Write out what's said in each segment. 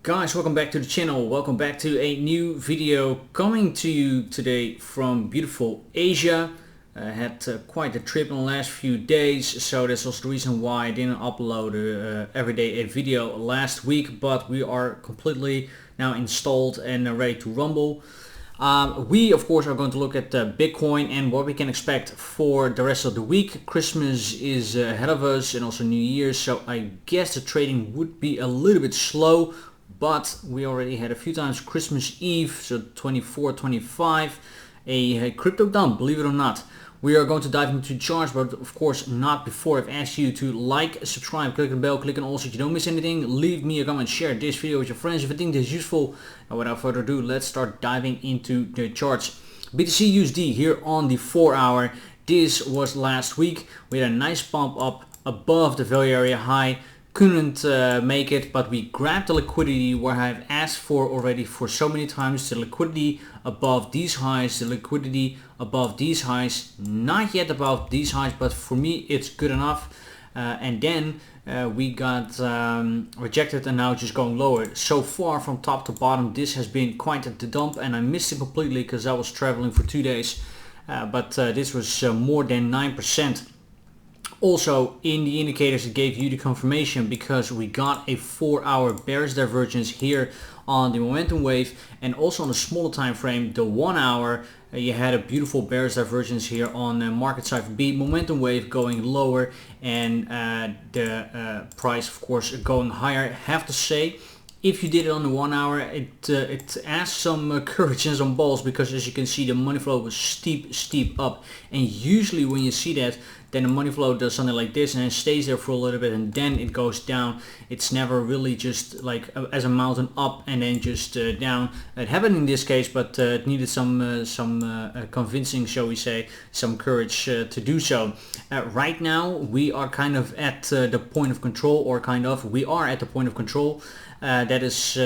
Guys, welcome back to the channel. Welcome back to a new video coming to you today from beautiful Asia. I had quite a trip in the last few days, so that's also the reason why I didn't upload every day a video last week, but we are completely now installed and ready to rumble. We of course are going to look at Bitcoin and what we can expect for the rest of the week. Christmas is ahead of us and also New Year's, so I guess the trading would be a little bit slow, but we already had a few times Christmas Eve, so 24, 25, a crypto dump, believe it or not. We are going to dive into charts, but of course not before I've asked you to like, subscribe, click on the bell, click on all so you don't miss anything. Leave me a comment, share this video with your friends if you think this is useful. And without further ado, let's start diving into the charts. BTC USD here on the 4 hour. This was last week. We had a nice pump up above the value area high. Couldn't make it, but we grabbed the liquidity where I've asked for already for so many times. The liquidity above these highs, the liquidity above these highs, not yet above these highs, but for me it's good enough. And then we got rejected and now just going lower. So far from top to bottom this has been quite the dump, and I missed it completely because I was traveling for 2 days, but this was more than 9%. Also in the indicators it gave you the confirmation because we got a 4 hour bearish divergence here on the momentum wave, and also on the smaller time frame, the 1 hour, you had a beautiful bearish divergence here on market Cipher B, momentum wave going lower, and the price of course going higher. I have to say, if you did it on the 1 hour, it asked some courage and some balls, because as you can see the money flow was steep up, and usually when you see that, then the money flow does something like this and then stays there for a little bit and then it goes down. It's never really just like as a mountain up and then just down. It happened in this case, but it needed some convincing, shall we say, some courage to do so. Right now we are kind of at the point of control, or we are at the point of control. That is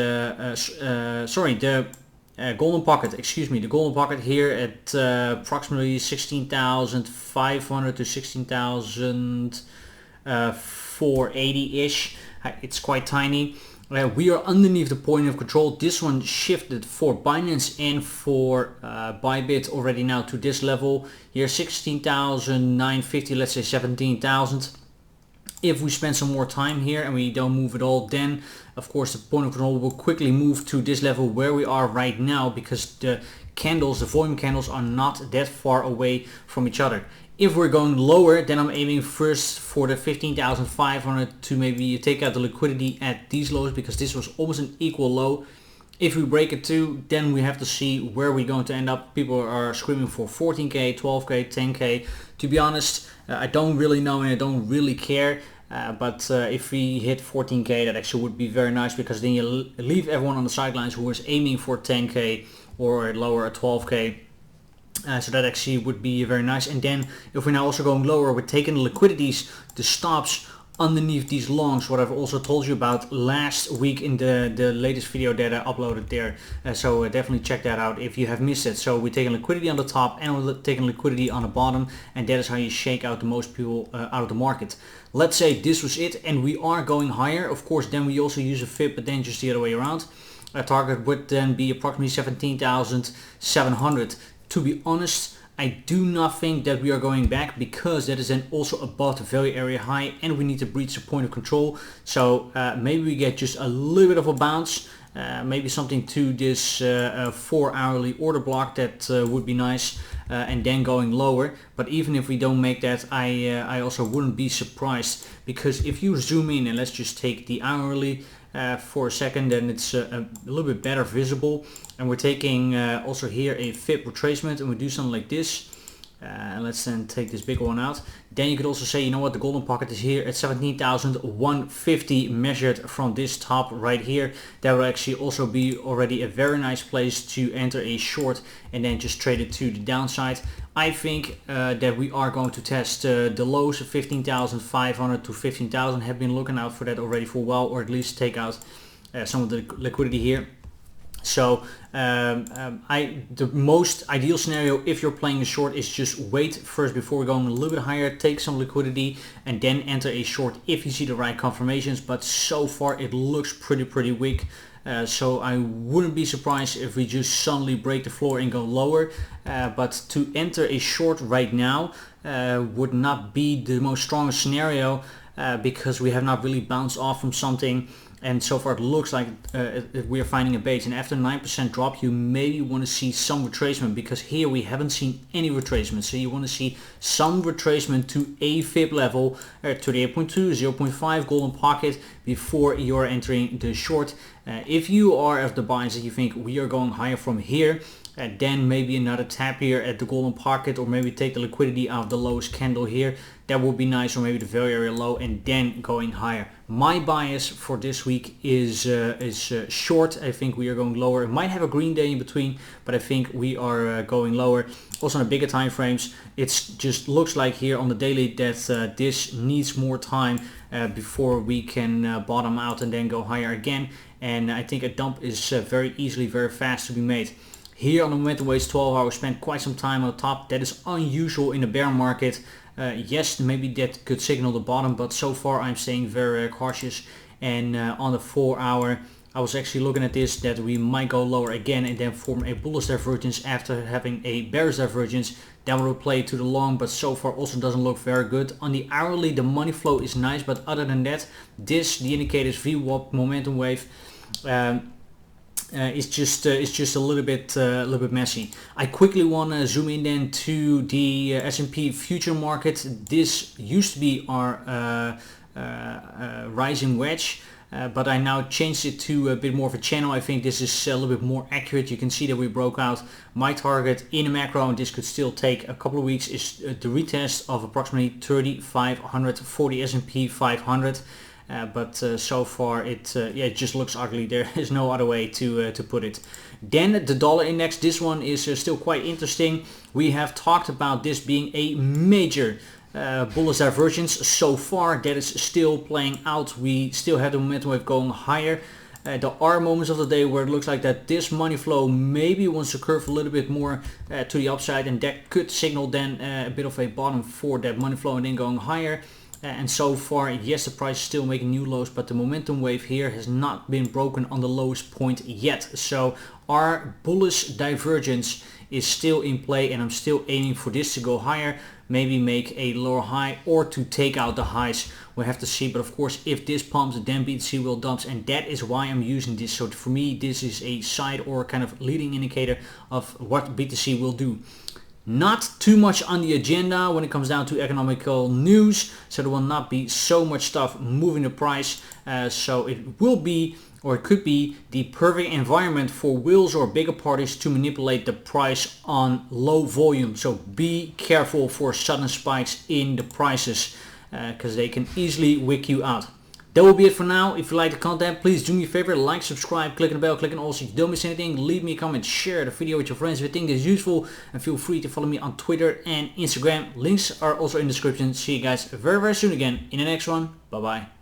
the golden pocket, the golden pocket here at approximately 16,500 to 16,480-ish. It's quite tiny. We are underneath the point of control. This one shifted for Binance and for Bybit already now to this level here, 16,950, let's say 17,000. If we spend some more time here and we don't move at all, then of course the point of control will quickly move to this level where we are right now, because the candles, the volume candles, are not that far away from each other. If we're going lower, then I'm aiming first for the 15,500 to maybe take out the liquidity at these lows, because this was almost an equal low. If we break it too, then we have to see where we're going to end up. People are screaming for 14k, 12k, 10k. To be honest, I don't really know and I don't really care. But if we hit 14k, that actually would be very nice, because then you leave everyone on the sidelines who is aiming for 10k or lower at 12k. So that actually would be very nice. And then if we're now also going lower, we're taking the liquidities, the stops underneath these longs, what I've also told you about last week in the latest video that I uploaded there. So definitely check that out if you have missed it. So we're taking liquidity on the top and we're taking liquidity on the bottom, and that is how you shake out the most people out of the market. Let's say this was it and we are going higher. Of course then we also use a fib, but then just the other way around. Our target would then be approximately 17,700. To be honest, I do not think that we are going back, because that is then also above the value area high and we need to breach the point of control. So maybe we get just a little bit of a bounce, maybe something to this 4 hourly order block, that would be nice, and then going lower. But even if we don't make that, I also wouldn't be surprised, because if you zoom in and let's just take the hourly for a second, then it's a little bit better visible, and we're taking also here a fib retracement, and we do something like this. And let's then take this big one out. Then you could also say, you know what, the golden pocket is here at 17,150 measured from this top right here. That will actually also be already a very nice place to enter a short and then just trade it to the downside. I think that we are going to test the lows of 15,500 to 15,000. Have been looking out for that already for a while, or at least take out some of the liquidity here. So the most ideal scenario if you're playing a short is just wait first before going a little bit higher, take some liquidity, and then enter a short if you see the right confirmations. But so far it looks pretty weak. So I wouldn't be surprised if we just suddenly break the floor and go lower. But to enter a short right now would not be the most strongest scenario because we have not really bounced off from something. And so far it looks like we are finding a base, and after 9% drop you maybe want to see some retracement, because here we haven't seen any retracement. So you want to see some retracement to a fib level, 38.2, 0.5 golden pocket before you're entering the short. If you are of the bias that you think we are going higher from here, then maybe another tap here at the golden pocket, or maybe take the liquidity out of the lowest candle here. That would be nice, or maybe the very low, and then going higher. My bias for this week is short. I think we are going lower. It might have a green day in between, but I think we are going lower. Also on the bigger time frames, it just looks like here on the daily that this needs more time before we can bottom out and then go higher again. And I think a dump is very easily, very fast to be made. Here on the momentum waves 12 hours, spent quite some time on the top. That is unusual in the bear market. Yes, maybe that could signal the bottom, but so far I'm staying very cautious. And on the 4 hour, I was actually looking at this, that we might go lower again and then form a bullish divergence after having a bearish divergence. Then we'll play to the long, but so far also doesn't look very good. On the hourly, the money flow is nice, but other than that, the indicator's VWAP momentum wave, it's just a little bit messy. I quickly want to zoom in then to the S&P future market. This used to be our rising wedge, but I now changed it to a bit more of a channel. I think this is a little bit more accurate. You can see that we broke out. My target in a macro, and this could still take a couple of weeks, is the retest of approximately 3,500 for the S&P 500. But so far it just looks ugly. There is no other way to put it. Then the dollar index, this one is still quite interesting. We have talked about this being a major bullish divergence. So far that is still playing out. We still have the momentum wave going higher. There are moments of the day where it looks like that this money flow maybe wants to curve a little bit more to the upside, and that could signal then a bit of a bottom for that money flow and then going higher. And so far, yes, the price is still making new lows, but the momentum wave here has not been broken on the lowest point yet. So our bullish divergence is still in play, and I'm still aiming for this to go higher, maybe make a lower high or to take out the highs. We'll have to see, but of course if this pumps, then BTC will dump, and that is why I'm using this. So for me, this is a side or kind of leading indicator of what BTC will do. Not too much on the agenda when it comes down to economical news, so there will not be so much stuff moving the price. So it will be, or it could be, the perfect environment for whales or bigger parties to manipulate the price on low volume. So be careful for sudden spikes in the prices, because they can easily wick you out. That will be it for now. If you like the content, please do me a favor, like, subscribe, click on the bell, click on all so you don't miss anything. Leave me a comment, share the video with your friends if you think this is useful, and feel free to follow me on Twitter and Instagram. Links are also in the description. See you guys very soon again in the next one. Bye bye.